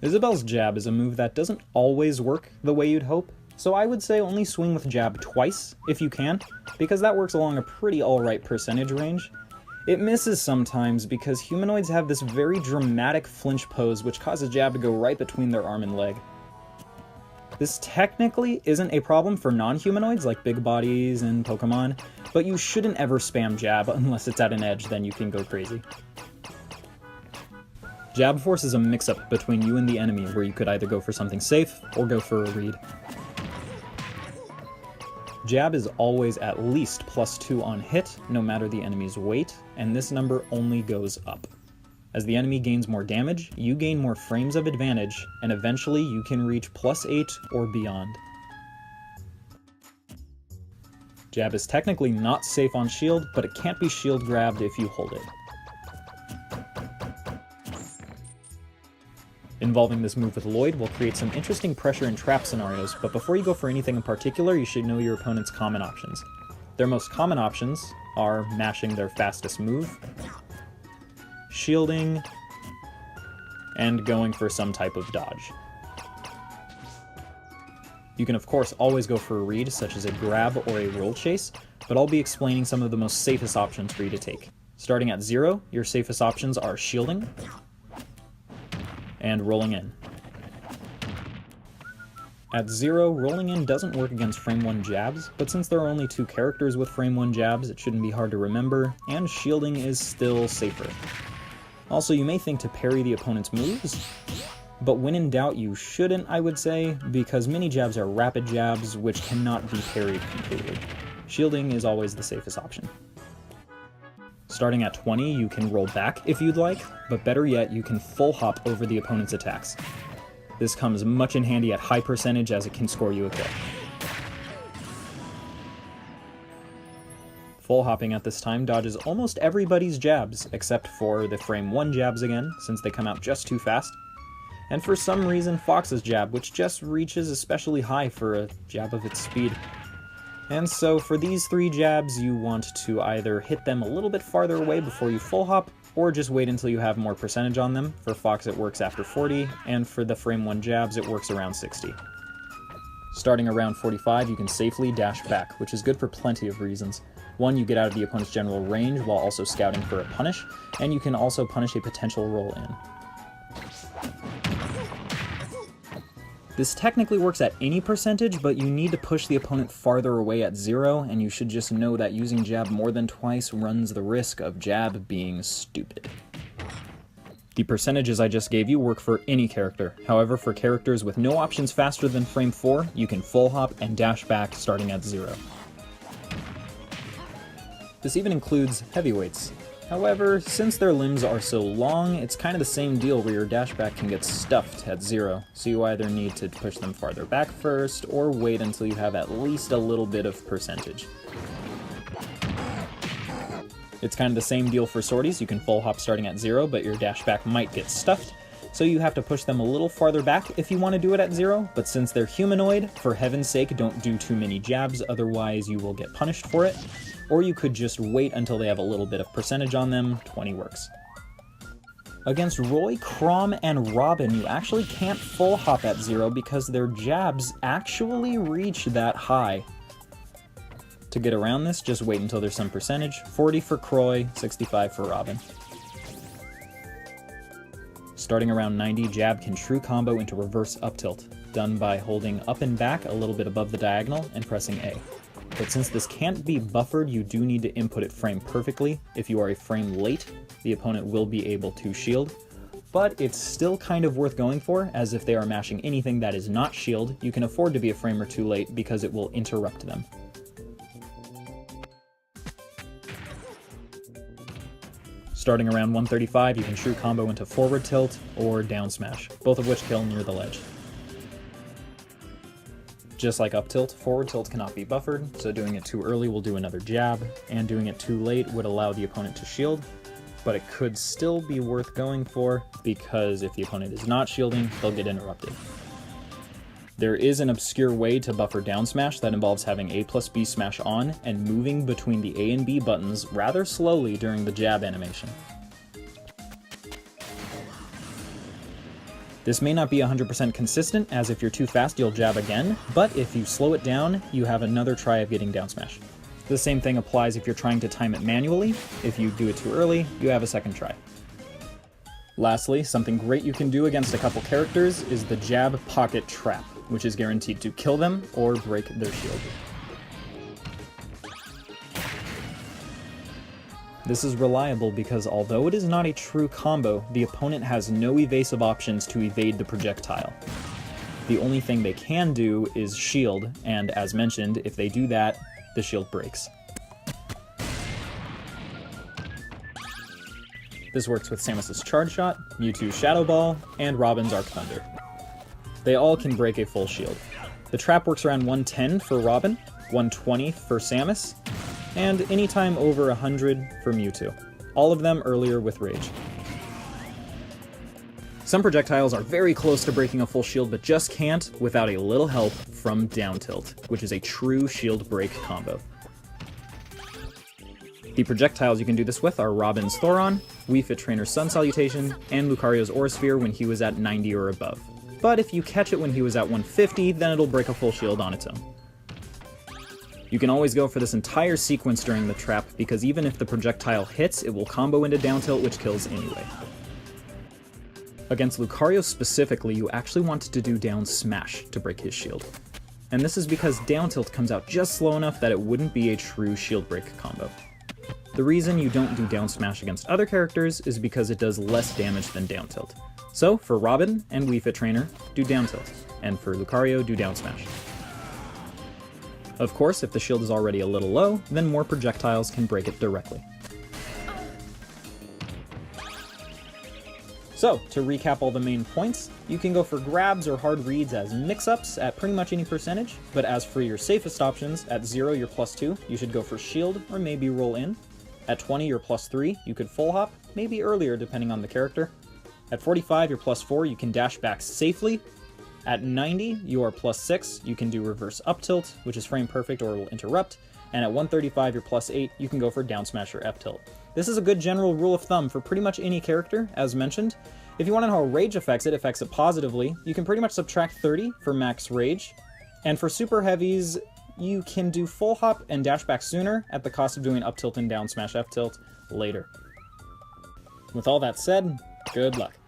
Isabelle's jab is a move that doesn't always work the way you'd hope, so I would say only swing with jab twice, if you can, because that works along a pretty alright percentage range. It misses sometimes because humanoids have this very dramatic flinch pose which causes jab to go right between their arm and leg. This technically isn't a problem for non-humanoids like big bodies and Pokemon, but you shouldn't ever spam jab unless it's at an edge, then you can go crazy. Jab force is a mix-up between you and the enemy where you could either go for something safe or go for a read. Jab is always at least +2 on hit, no matter the enemy's weight, and this number only goes up. As the enemy gains more damage, you gain more frames of advantage, and eventually you can reach +8 or beyond. Jab is technically not safe on shield, but it can't be shield grabbed if you hold it. Involving this move with Lloyd will create some interesting pressure and trap scenarios, but before you go for anything in particular, you should know your opponent's common options. Their most common options are mashing their fastest move, shielding, and going for some type of dodge. You can of course always go for a read, such as a grab or a roll chase, but I'll be explaining some of the most safest options for you to take. Starting at 0, your safest options are shielding and rolling in. At 0, rolling in doesn't work against frame 1 jabs, but since there are only 2 characters with frame 1 jabs, it shouldn't be hard to remember, and shielding is still safer. Also, you may think to parry the opponent's moves, but when in doubt you shouldn't, I would say, because mini jabs are rapid jabs which cannot be parried completely. Shielding is always the safest option. Starting at 20, you can roll back if you'd like, but better yet, you can full hop over the opponent's attacks. This comes much in handy at high percentage as it can score you a kill. Full hopping at this time dodges almost everybody's jabs, except for the frame 1 jabs again, since they come out just too fast. And for some reason, Fox's jab, which just reaches especially high for a jab of its speed. And so for these 3 jabs, you want to either hit them a little bit farther away before you full hop, or just wait until you have more percentage on them. For Fox it works after 40, and for the frame 1 jabs it works around 60. Starting around 45, you can safely dash back, which is good for plenty of reasons. 1, you get out of the opponent's general range while also scouting for a punish, and you can also punish a potential roll in. This technically works at any percentage, but you need to push the opponent farther away at 0, and you should just know that using jab more than twice runs the risk of jab being stupid. The percentages I just gave you work for any character. However, for characters with no options faster than frame 4, you can full hop and dash back starting at 0. This even includes heavyweights. However, since their limbs are so long, it's kind of the same deal where your dashback can get stuffed at 0, so you either need to push them farther back first, or wait until you have at least a little bit of percentage. It's kind of the same deal for sorties. You can full hop starting at 0, but your dashback might get stuffed, so you have to push them a little farther back if you want to do it at 0, but since they're humanoid, for heaven's sake don't do too many jabs, otherwise you will get punished for it. Or you could just wait until they have a little bit of percentage on them. 20 works. Against Roy, Crom, and Robin, you actually can't full hop at 0 because their jabs actually reach that high. To get around this, just wait until there's some percentage. 40 for Croy, 65 for Robin. Starting around 90, jab can true combo into reverse up tilt, done by holding up and back a little bit above the diagonal and pressing A. But since this can't be buffered, you do need to input it frame perfectly. If you are a frame late, the opponent will be able to shield, but it's still kind of worth going for, as if they are mashing anything that is not shield, you can afford to be a frame or 2 late because it will interrupt them. Starting around 135, you can true combo into forward tilt or down smash, both of which kill near the ledge. Just like up tilt, forward tilt cannot be buffered, so doing it too early will do another jab, and doing it too late would allow the opponent to shield, but it could still be worth going for, because if the opponent is not shielding, they'll get interrupted. There is an obscure way to buffer down smash that involves having A plus B smash on and moving between the A and B buttons rather slowly during the jab animation. This may not be 100% consistent, as if you're too fast you'll jab again, but if you slow it down, you have another try of getting down smash. The same thing applies if you're trying to time it manually. If you do it too early, you have a second try. Lastly, something great you can do against a couple characters is the jab pocket trap, which is guaranteed to kill them or break their shield. This is reliable because although it is not a true combo, the opponent has no evasive options to evade the projectile. The only thing they can do is shield, and as mentioned, if they do that, the shield breaks. This works with Samus's Charge Shot, Mewtwo's Shadow Ball, and Robin's Arcthunder. They all can break a full shield. The trap works around 110 for Robin, 120 for Samus, and anytime over 100 for Mewtwo. All of them earlier with Rage. Some projectiles are very close to breaking a full shield, but just can't without a little help from down tilt, which is a true shield break combo. The projectiles you can do this with are Robin's Thoron, FTilt's Sun Salutation, and Lucario's Aura Sphere when he was at 90 or above. But if you catch it when he was at 150, then it'll break a full shield on its own. You can always go for this entire sequence during the trap, because even if the projectile hits, it will combo into down tilt, which kills anyway. Against Lucario specifically, you actually want to do down smash to break his shield. And this is because down tilt comes out just slow enough that it wouldn't be a true shield break combo. The reason you don't do down smash against other characters is because it does less damage than down tilt. So for Robin and FTilt, do down tilt, and for Lucario, do down smash. Of course, if the shield is already a little low, then more projectiles can break it directly. So, to recap all the main points, you can go for grabs or hard reads as mix-ups at pretty much any percentage, but as for your safest options, at 0 you're +2, you should go for shield or maybe roll in. At 20 you're +3, you could full hop, maybe earlier depending on the character. At 45 you're +4, you can dash back safely. At 90 you are +6, you can do reverse up tilt, which is frame perfect or it will interrupt. And at 135 you're +8, you can go for down smash or FTilt. This is a good general rule of thumb for pretty much any character, as mentioned. If you want to know how Rage affects it positively, you can pretty much subtract 30 for max Rage. And for super heavies, you can do full hop and dash back sooner at the cost of doing up tilt and down smash FTilt later. With all that said, good luck.